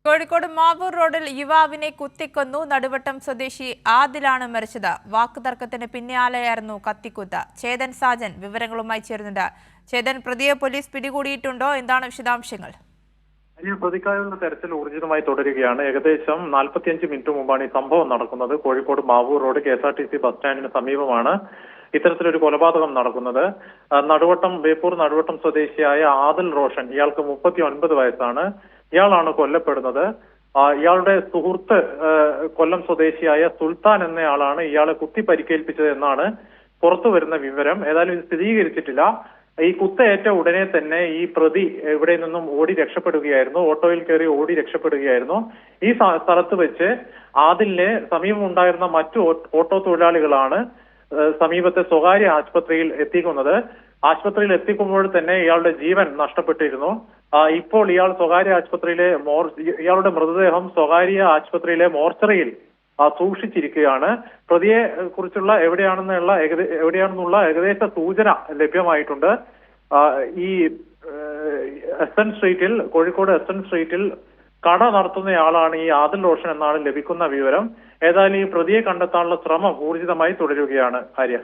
കോഴിക്കോട് മാവൂർ റോഡിൽ യുവാവിനെ കുത്തിക്കൊന്നു. നടുവട്ടം സ്വദേശി ആദിലാണ് മരിച്ചത്. വാക്കുതർക്കത്തിന് പിന്നാലെയായിരുന്നു കത്തിക്കുത്ത്. ചേതൻ സാജൻ വിവരങ്ങളുമായി ചേരുന്നുണ്ട്. ചേതൻ, പ്രതിയെ പോലീസ് പിടികൂടിയിട്ടുണ്ടോ? എന്താണ് വിശദാംശങ്ങൾ? പ്രതിക്കായുള്ള തെരച്ചിൽ ഊർജിതമായി തുടരുകയാണ്. ഏകദേശം 45 മിനിറ്റ് മുമ്പാണ് ഈ സംഭവം നടക്കുന്നത്. Kozhikode Mavoor road KSRTC bus സ്റ്റാൻഡിന് സമീപമാണ് ഇത്തരത്തിലൊരു കൊലപാതകം നടക്കുന്നത്. ബേപ്പൂർ നടുവട്ടം സ്വദേശിയായ ആദിൽ റോഷൻ, ഇയാൾക്ക് 39 വയസ്സാണ്. ഇയാളാണ് കൊല്ലപ്പെടുന്നത്. ഇയാളുടെ സുഹൃത്ത് കൊല്ലം സ്വദേശിയായ സുൽത്താൻ എന്നയാളാണ് ഇയാളെ കുത്തി പരിക്കേൽപ്പിച്ചത് എന്നാണ് പുറത്തു വരുന്ന വിവരം. ഏതായാലും ഇത് സ്ഥിരീകരിച്ചിട്ടില്ല. ഈ കുത്തേറ്റ ഉടനെ തന്നെ ഈ പ്രതി ഇവിടെ നിന്നും ഓടി രക്ഷപ്പെടുകയായിരുന്നു. ഓട്ടോയിൽ കയറി ഓടി രക്ഷപ്പെടുകയായിരുന്നു. ഈ സ്ഥലത്ത് വെച്ച് ആദിലിനെ സമീപമുണ്ടായിരുന്ന മറ്റു ഓട്ടോ തൊഴിലാളികളാണ് സമീപത്തെ സ്വകാര്യ ആശുപത്രിയിൽ എത്തിക്കുന്നത്. ആശുപത്രിയിൽ എത്തിക്കുമ്പോൾ തന്നെ ഇയാളുടെ ജീവൻ നഷ്ടപ്പെട്ടിരുന്നു. ഇപ്പോൾ ഇയാളുടെ മൃതദേഹം സ്വകാര്യ ആശുപത്രിയിലെ മോർച്ചറിയിൽ സൂക്ഷിച്ചിരിക്കുകയാണ്. പ്രതിയെ കുറിച്ചുള്ള എവിടെയാണെന്നുള്ള ഏകദേശ സൂചന ലഭ്യമായിട്ടുണ്ട്. ഈ കോഴിക്കോട് എസ്എൻ സ്ട്രീറ്റിൽ കട നടത്തുന്നയാളാണ് ഈ ആദിൽ റോഷൻ എന്നാണ് ലഭിക്കുന്ന വിവരം. ഏതായാലും ഈ പ്രതിയെ കണ്ടെത്താനുള്ള ശ്രമം ഊർജിതമായി തുടരുകയാണ്. ആര്യ.